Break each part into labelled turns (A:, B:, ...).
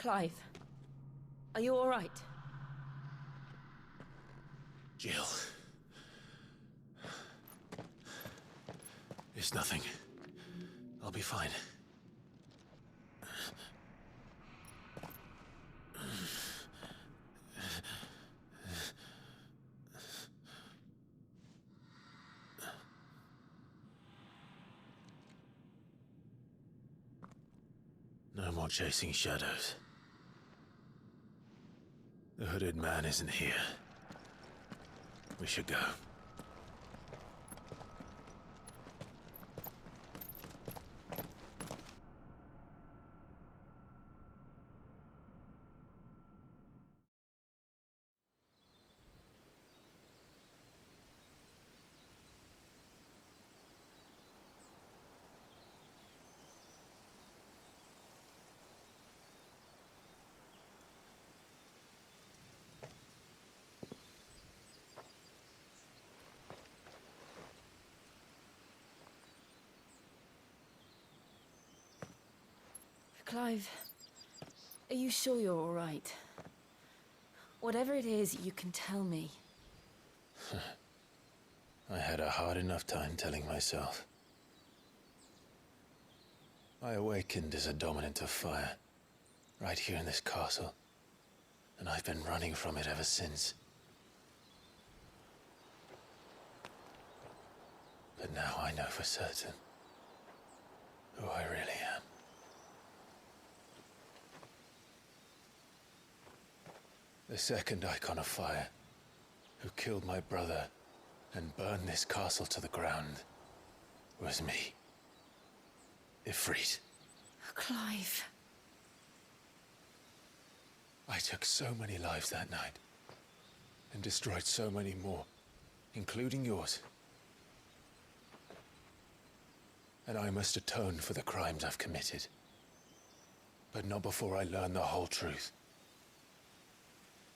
A: Clive, are you all right?
B: Jill. It's nothing. I'll be fine. No more chasing shadows. The hooded man isn't here. We should go.
A: Clive, are you sure you're all right? Whatever it is, you can tell me.
B: I had a hard enough time telling myself. I awakened as a dominant of fire, right here in this castle, and I've been running from it ever since. But now I know for certain who I really am. The second icon of fire, who killed my brother and burned this castle to the ground, was me. Ifrit.
A: Clive.
B: I took so many lives that night, and destroyed so many more, including yours. And I must atone for the crimes I've committed. But not before I learn the whole truth.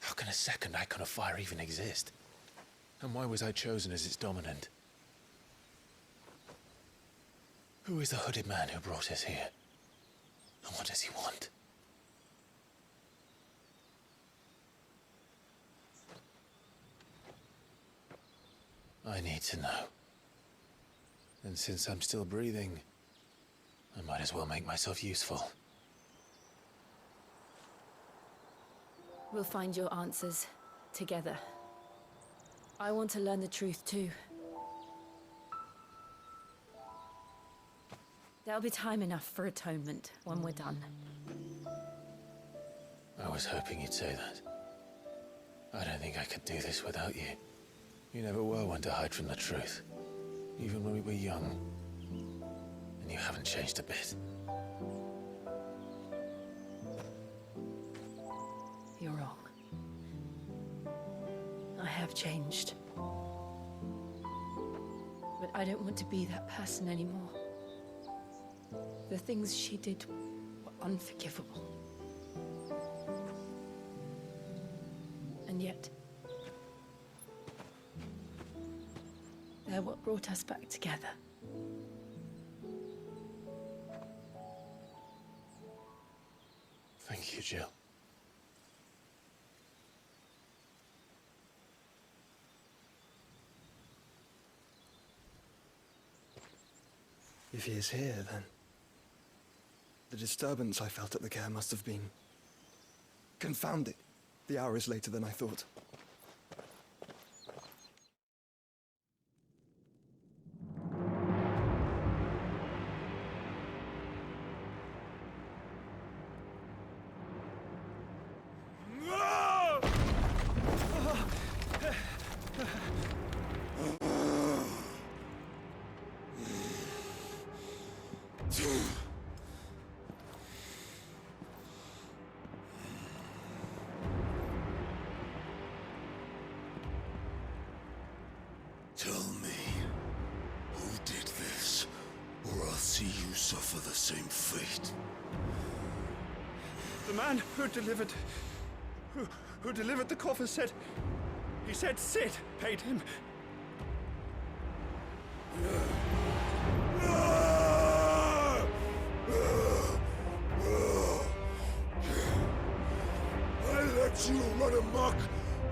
B: How can a second icon of fire even exist? And why was I chosen as its dominant? Who is the hooded man who brought us here? And what does he want? I need to know. And since I'm still breathing, I might as well make myself useful.
A: We'll find your answers together. I want to learn the truth too. There'll be time enough for atonement when we're done.
B: I was hoping you'd say that. I don't think I could do this without you. You never were one to hide from the truth, even when we were young. And you haven't changed a bit.
A: You're wrong. I have changed. But I don't want to be that person anymore. The things she did were unforgivable. And yet, they're what brought us back together.
B: Thank you, Jill.
C: If he is here, then the disturbance I felt at the care must have been confounded. The hour is later than I thought.
D: Tell me, who did this, or I'll see you suffer the same fate.
C: The man who delivered the coffer said... He said Sid paid him.
D: let you run amok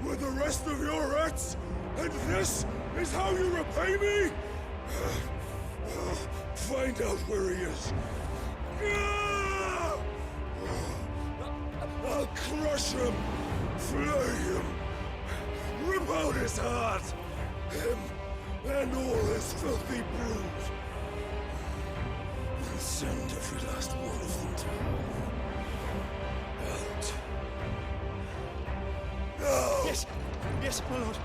D: with the rest of your rats, and this is how you repay me? Find out where he is. I'll crush him, flay him, rip out his heart, him and all his filthy brood, and send every last one of them to hell. Out. Now!
C: Yes, yes, my lord.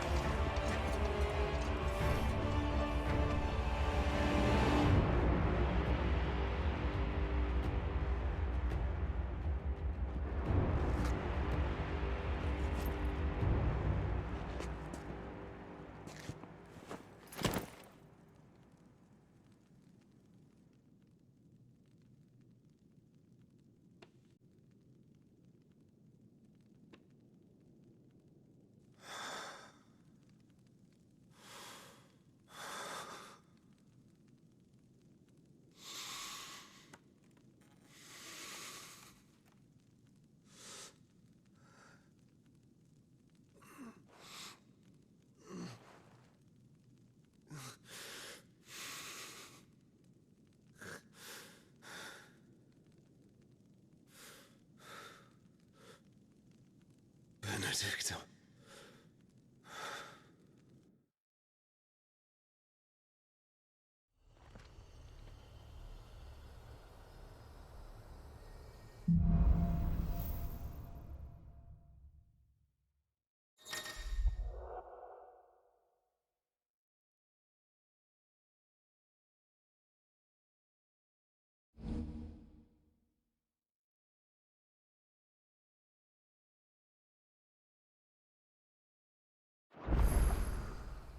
B: Benedicta.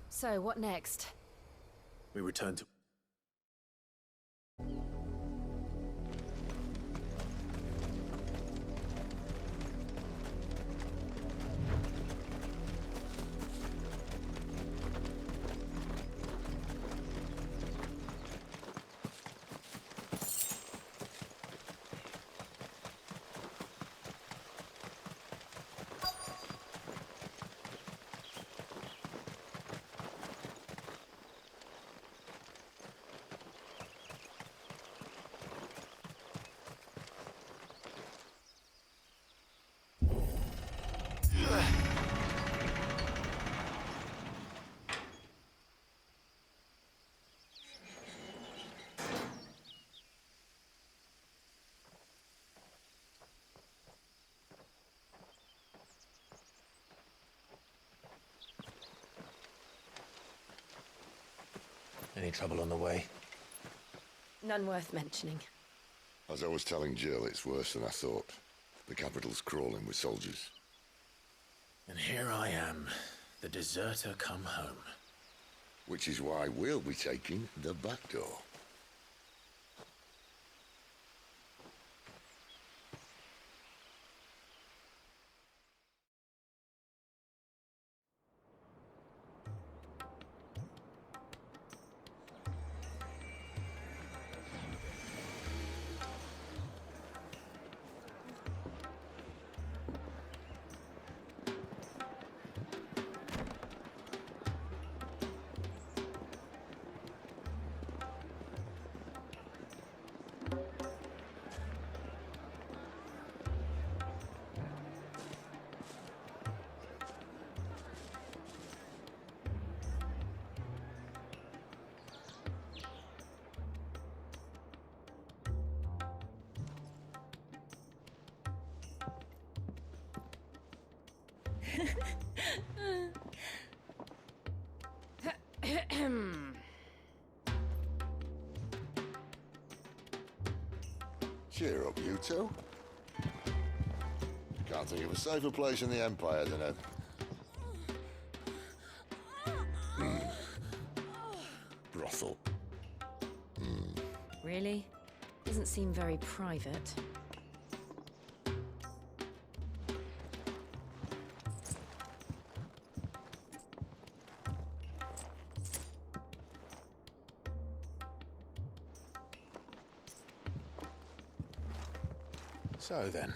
A: So, what next?
B: We return to... Any trouble on the way?
A: None worth mentioning.
D: As I was telling Jill, it's worse than I thought. The capital's crawling with soldiers.
B: And here I am, the deserter come home.
D: Which is why we'll be taking the back door. Cheer up, you two. Can't think of a safer place in the Empire than a... brothel.
A: Really? Doesn't seem very private.
B: So then,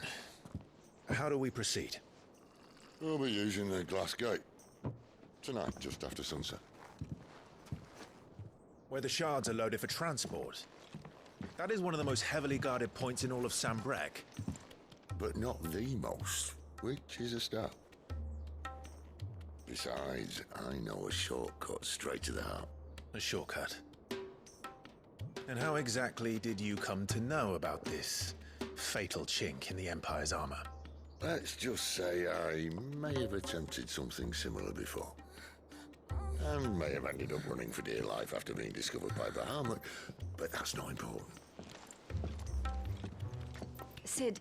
B: how do we proceed?
D: We'll be using the glass gate. Tonight, just after sunset.
B: Where the shards are loaded for transport. That is one of the most heavily guarded points in all of Sambrek.
D: But not the most, which is a start. Besides, I know a shortcut straight to the heart.
B: A shortcut. And how exactly did you come to know about this fatal chink in the Empire's armor?
D: Let's just say I may have attempted something similar before. And may have ended up running for dear life after being discovered by Bahamut, but that's not important.
A: Sid,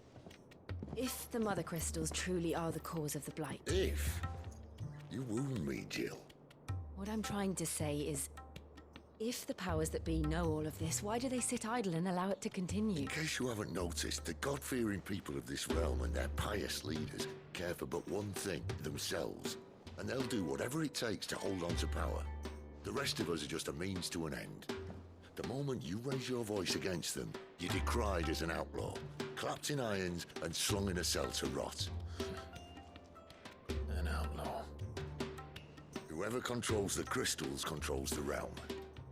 A: if the Mothercrystals truly are the cause of the Blight...
D: If? You wound me, Jill.
A: What I'm trying to say is, if the powers that be know all of this, why do they sit idle and allow it to continue?
D: In case you haven't noticed, the God-fearing people of this realm and their pious leaders care for but one thing, themselves. And they'll do whatever it takes to hold on to power. The rest of us are just a means to an end. The moment you raise your voice against them, you're decried as an outlaw, clapped in irons and slung in a cell to rot.
B: An outlaw.
D: Whoever controls the crystals controls the realm.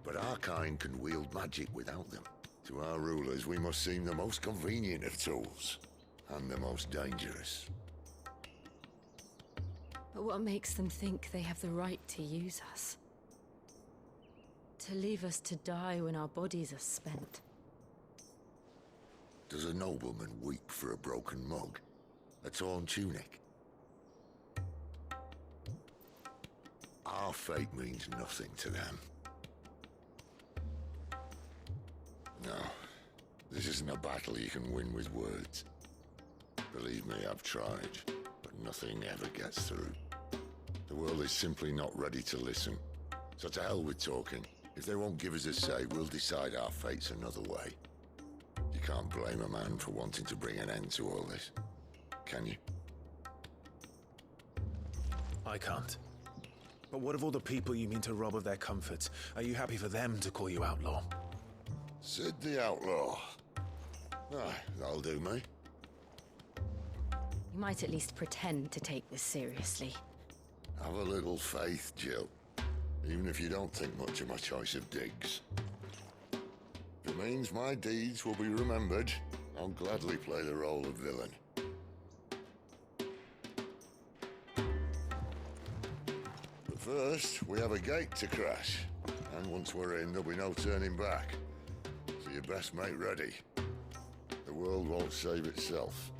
D: But our kind can wield magic without them. To our rulers, we must seem the most convenient of tools. And the most dangerous.
A: But what makes them think they have the right to use us? To leave us to die when our bodies are spent?
D: Does a nobleman weep for a broken mug? A torn tunic? Our fate means nothing to them. No, this isn't a battle you can win with words. Believe me, I've tried, but nothing ever gets through. The world is simply not ready to listen. So to hell with talking. If they won't give us a say, we'll decide our fates another way. You can't blame a man for wanting to bring an end to all this, can you?
B: I can't. But what of all the people you mean to rob of their comforts? Are you happy for them to call you outlaw?
D: Sid the Outlaw. Aye, that'll do me.
A: You might at least pretend to take this seriously.
D: Have a little faith, Jill. Even if you don't think much of my choice of digs. If it means my deeds will be remembered, I'll gladly play the role of villain. But first, we have a gate to crash. And once we're in, there'll be no turning back. So you best make ready. The world won't save itself.